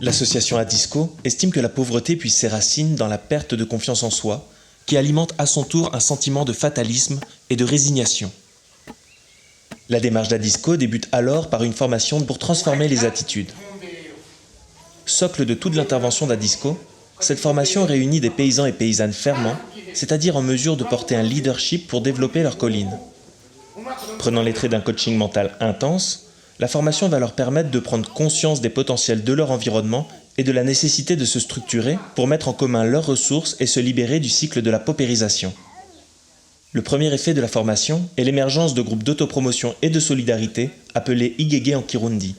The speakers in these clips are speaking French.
L'association Adisco estime que la pauvreté puise ses racines dans la perte de confiance en soi, qui alimente à son tour un sentiment de fatalisme et de résignation. La démarche d'Adisco débute alors par une formation pour transformer les attitudes. Socle de toute l'intervention d'Adisco, cette formation réunit des paysans et paysannes ferments, c'est-à-dire en mesure de porter un leadership pour développer leur colline. Prenant les traits d'un coaching mental intense, la formation va leur permettre de prendre conscience des potentiels de leur environnement et de la nécessité de se structurer pour mettre en commun leurs ressources et se libérer du cycle de la paupérisation. Le premier effet de la formation est l'émergence de groupes d'autopromotion et de solidarité appelés Igege en Kirundi.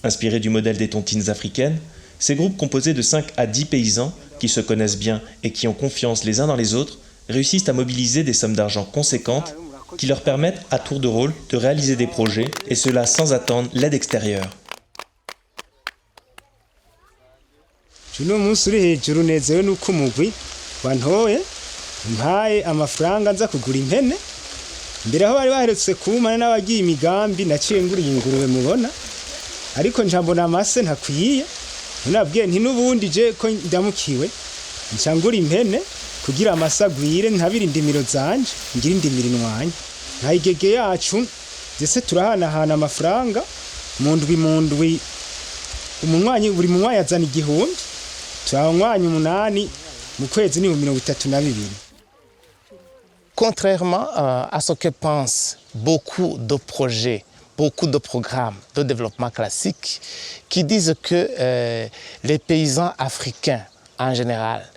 Inspirés du modèle des tontines africaines, ces groupes composés de 5 à 10 paysans qui se connaissent bien et qui ont confiance les uns dans les autres réussissent à mobiliser des sommes d'argent conséquentes qui leur permettent à tour de rôle de réaliser des projets et cela sans attendre l'aide extérieure. Uno munsi uri hejuru unezewe nuko umugwi wantoye mpaye amafaranga nza kugura impene mbere aho bari baherutse kumana n'abagiye imigambi naciye nguriye ingurube mubona ariko njambona amase ntakwiye nabwiye nti nubundi je ko ndamukiwe ncangura impene kugira amasagwire ntabiri indimiro zanje ngira indimiro inwanya nka Igege yacu ndetse turahanahana amafaranga mu ndwi umunywanyi buri munywanyi azana 1,000 turanywanyi 8 mu kwezi ni 32. Contrairement à ce que pensent beaucoup de projets, beaucoup de programmes de développement classique qui disent que les paysans africains en général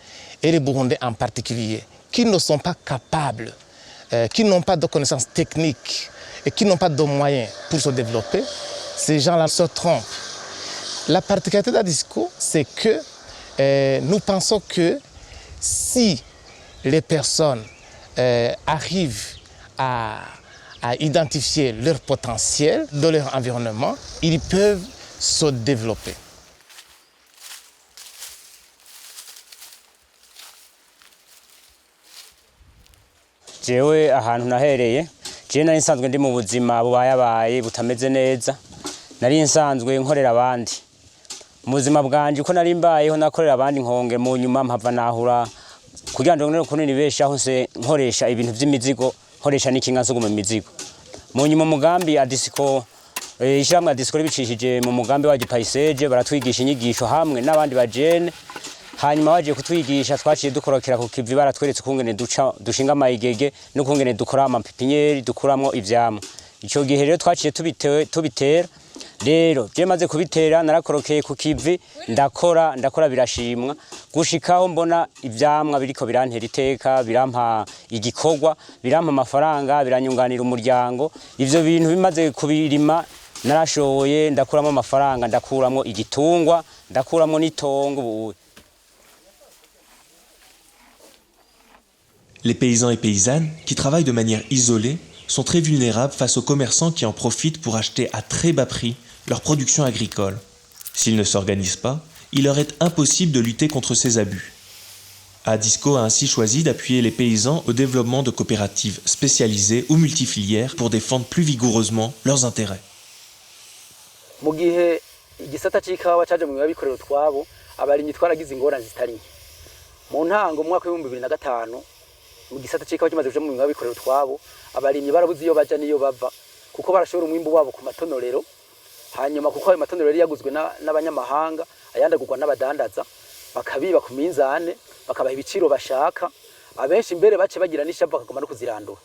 et les Burundais en particulier, qui ne sont pas capables, qui n'ont pas de connaissances techniques et qui n'ont pas de moyens pour se développer, ces gens-là se trompent. La particularité d'Adisco, c'est que nous pensons que si les personnes arrivent à identifier leur potentiel de leur environnement, ils peuvent se développer. Jewe ahantu nahereye je nari nsanzwe ndi mu buzima bubayabaye butameze neza nari nsanzwe nkorera abandi mu buzima bwanje uko nari mbayeho nakorera abandi nkonge mu nyuma mpava nahura kugira ngo ngene kunini beshaho se nkoresha ibintu vy'imizigo nkoresha n'ikinga nsugu mu mizigo mu nyuma mugambi Adisco ishamwe Adisco ribicishije mu mugambi wa Gipaiseje baratwigisha inyigisho hamwe n'abandi bajene hanyuma baje kutwigisha twaciye dukorokera ku kivi baratweretse kungene dushinga amayigege no kungene dukora amapipinyeri dukuramo ivyamwa ico gihe rero twaciye tubitera rero je maze kubitera narakorokeye ku kivi ndakora birashimwa gushikaho mbona ivyamwa biriko birantera iteka birampa igikorwa birampa amafaranga biranyunganira umuryango ivyo bintu bimaze kubirima narashoboye ndakuramo amafaranga ndakuramo igitungwa ndakuramo n'itongo. Les paysans et paysannes, qui travaillent de manière isolée, sont très vulnérables face aux commerçants qui en profitent pour acheter à très bas prix leur production agricole. S'ils ne s'organisent pas, il leur est impossible de lutter contre ces abus. Adisco a ainsi choisi d'appuyer les paysans au développement de coopératives spécialisées ou multifilières pour défendre plus vigoureusement leurs intérêts. Mu gihe igisata c'ikawa caje mu bikorero twabo abarimyi twaragize ingorane zitari mu ntango mu mwaka wa 2005 mu gisata c'ikawa kimaze kuja mu bikorero twabo abarimyi barabuze iyo baja niyo bava kuko barashobora umwimbo wabo ku matonorero hanyuma kuko ayo matonorero yaguzwe n'abanyamahanga ayandagurwa n'abadandaza bakabiba ku minzane bakabaha ibiciro bashaka abenshi imbere bace bagira n'ishavu bakagoma no kuzirandura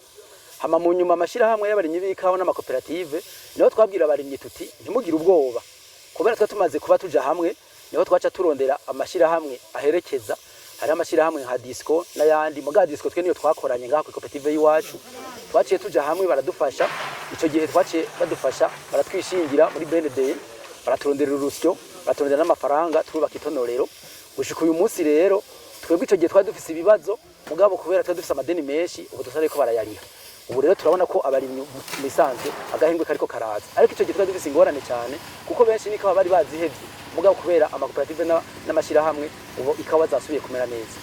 hama mu nyuma amashirahamwe y'abarimyi b'ikawa n'amakoperative niho twabwira abarimyi tuti ntimugire ubwoba kubera twa tumaze kuba tuja hamwe niho twaca turondera amashirahamwe aherekeza hari amashirahamwe nka Adisco n'ayandi muga Adisco twe niyo twakoranye ngaho ku koperative y'iwacu twaciye tuja hamwe baradufasha ico gihe twaciye badufasha baratwishingira muri BND baraturondera urusyo baturondera n'amafaranga twubaka itonorero gushika uyu munsi rero twebwe ico gihe twari dufise ibibazo mugabo kubera twari dufise amadeni menshi ubu dusare ko barayariha ubu rero turabona ko abarimyi misanzwe agahengwe kariko karaza ariko ico gihe twari dufise ingorane cyane kuko benshi niko bari bazihevye mugabo kubera amakoperative n'amashirahamwe ubu ikawa zasubiye kumera neza.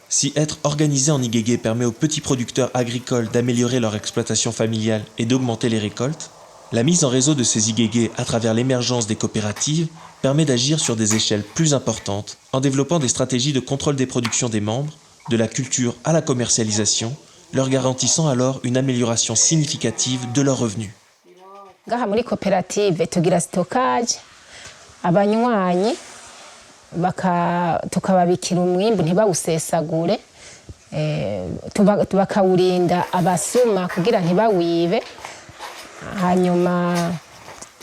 Si être organisé en Igege permet aux petits producteurs agricoles d'améliorer leur exploitation familiale et d'augmenter les récoltes, La mise en réseau de ces igege à travers l'émergence des coopératives permet d'agir sur des échelles plus importantes en développant des stratégies de contrôle des productions des membres, de la culture à la commercialisation, leur garantissant alors une amélioration significative de leurs revenus. Ngaha muri koperative tugira stockage abanywanyi tukababikira umwimbu ntibawusesagure bakawurinda abasuma kugira ntibawibe hanyuma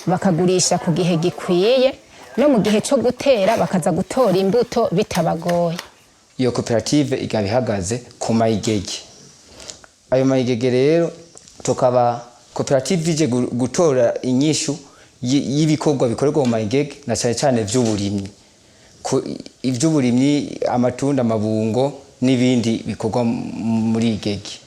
bakagurisha ku gihe gikwiye no mu gihe cyo gutera bakaza gutora imbuto bitabagoye. Iyo koperative ikaba ihagaze ku mayigege. Ayo mayigege rero tukaba koperative ije gutora inyishu y'ibikorwa bikorerwa mu mayigege na cyane cyane vy'uburimyi. Ivy'uburimyi, amatunda, amabungo n'ibindi bikorwa muri igege.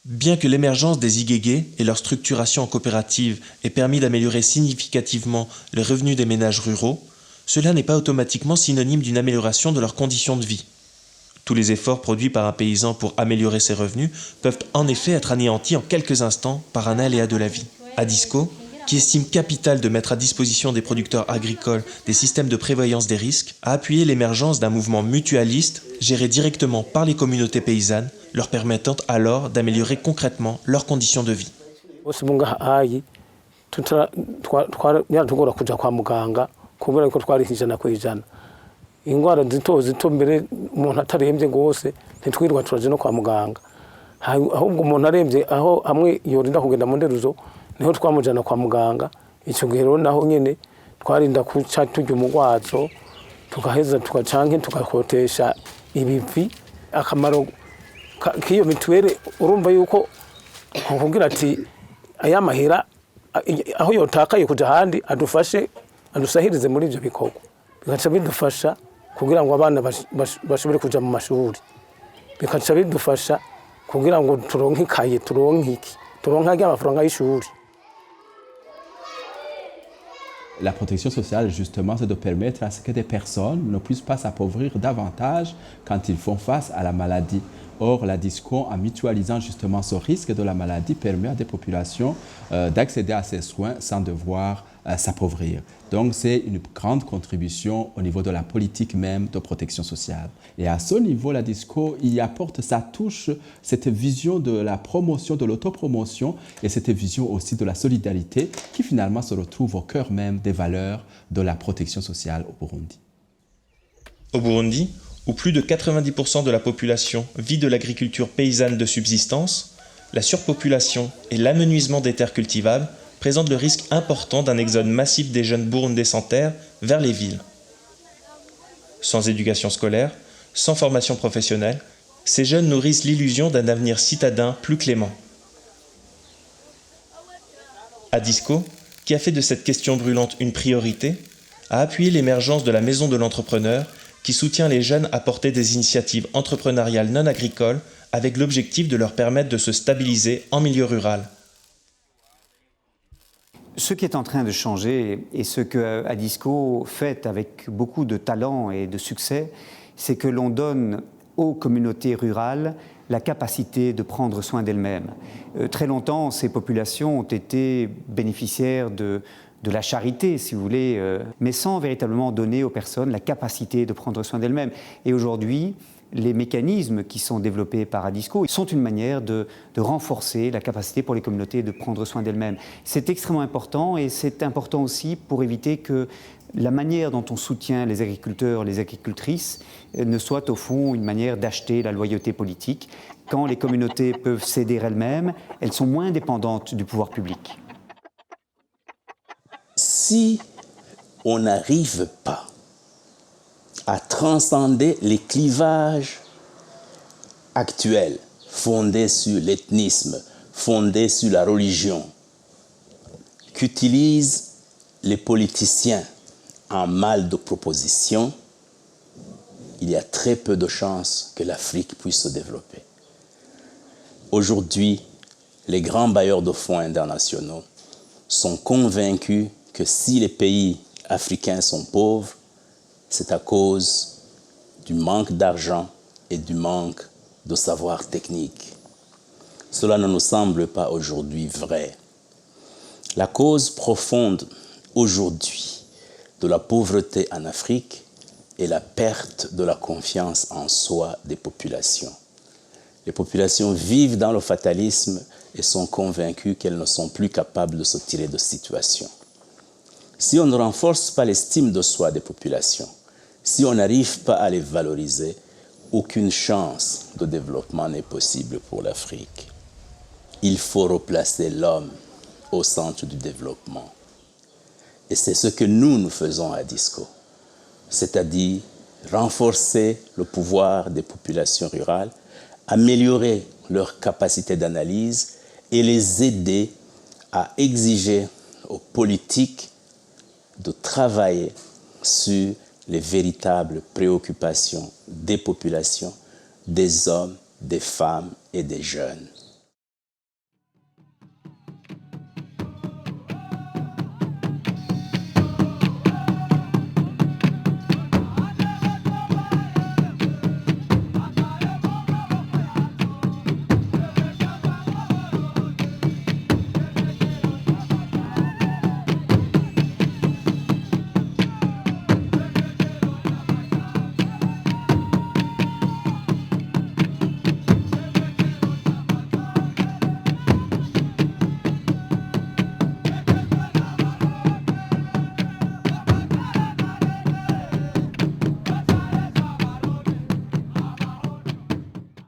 Bien que l'émergence des igege et leur structuration en coopérative ait permis d'améliorer significativement les revenus des ménages ruraux, cela n'est pas automatiquement synonyme d'une amélioration de leurs conditions de vie. Tous les efforts produits par un paysan pour améliorer ses revenus peuvent en effet être anéantis en quelques instants par un aléa de la vie. Adisco, qui estime capital de mettre à disposition des producteurs agricoles des systèmes de prévoyance des risques, a appuyé l'émergence d'un mouvement mutualiste géré directement par les communautés paysannes, leur permettant alors d'améliorer concrètement leurs conditions de vie. Ingwara zito mbere umuntu atarembye gose ntitwirwa turaje no kwa muganga ahubwo umuntu arembye aho amwe yorinda kugenda mu nderuzo niho twamujana kwa muganga icyo gihe rero naho nyene twarinda kuca tujya umugwazo tukaheza tugacanke tukakotesha ibivi akamaro kiyo mituwere urumva yuko kugira ati aya mahera aho yotakaye kuja handi adusahirize muri ivyo bikorwa bikaca bidufasha kugira ngo abana bashobore kuja mu mashuri bikaca bidufasha kugira ngo turonke ikaye turonke amafaranga y'ishuri. La protection sociale, justement, c'est de permettre à ce que des personnes ne puissent pas s'appauvrir davantage quand ils font face à la maladie. Or, la DISCO, en mutualisant justement ce risque de la maladie, permet à des populations d'accéder à ces soins sans devoir s'appauvrir. Donc, c'est une grande contribution au niveau de la politique même de protection sociale. Et à ce niveau, la DISCO y apporte sa touche, cette vision de la promotion, de l'autopromotion et cette vision aussi de la solidarité qui finalement se retrouve au cœur même des valeurs de la protection sociale au Burundi. Au Burundi, où plus de 90% de la population vit de l'agriculture paysanne de subsistance, la surpopulation et l'amenuisement des terres cultivables présentent le risque important d'un exode massif des jeunes burundais sans terre vers les villes. Sans éducation scolaire, sans formation professionnelle, ces jeunes nourrissent l'illusion d'un avenir citadin plus clément. Adisco, qui a fait de cette question brûlante une priorité, a appuyé l'émergence de la Maison de l'entrepreneur qui soutient les jeunes à porter des initiatives entrepreneuriales non agricoles avec l'objectif de leur permettre de se stabiliser en milieu rural. Ce qui est en train de changer et ce que Adisco fait avec beaucoup de talent et de succès, c'est que l'on donne aux communautés rurales la capacité de prendre soin d'elles-mêmes. Très longtemps, ces populations ont été bénéficiaires de la charité, si vous voulez, mais sans véritablement donner aux personnes la capacité de prendre soin d'elles-mêmes. Et aujourd'hui, les mécanismes qui sont développés par Adisco sont une manière de renforcer la capacité pour les communautés de prendre soin d'elles-mêmes. C'est extrêmement important et c'est important aussi pour éviter que la manière dont on soutient les agriculteurs, les agricultrices ne soit au fond une manière d'acheter la loyauté politique. Quand les communautés peuvent s'aider elles-mêmes, elles sont moins dépendantes du pouvoir public. Si on n'arrive pas à transcender les clivages actuels fondés sur l'ethnisme, fondés sur la religion, qu'utilisent les politiciens en mal de proposition, il y a très peu de chances que l'Afrique puisse se développer. Aujourd'hui, les grands bailleurs de fonds internationaux sont convaincus que si les pays africains sont pauvres, c'est à cause du manque d'argent et du manque de savoir technique. Cela ne nous semble pas aujourd'hui vrai. La cause profonde aujourd'hui de la pauvreté en Afrique est la perte de la confiance en soi des populations. Les populations vivent dans le fatalisme et sont convaincues qu'elles ne sont plus capables de se tirer de situations. Si on ne renforce pas l'estime de soi des populations, si on n'arrive pas à les valoriser, aucune chance de développement n'est possible pour l'Afrique. Il faut replacer l'homme au centre du développement. Et c'est ce que nous faisons à DISCO, c'est-à-dire renforcer le pouvoir des populations rurales, améliorer leur capacité d'analyse et les aider à exiger aux politiques de travailler sur les véritables préoccupations des populations, des hommes, des femmes et des jeunes.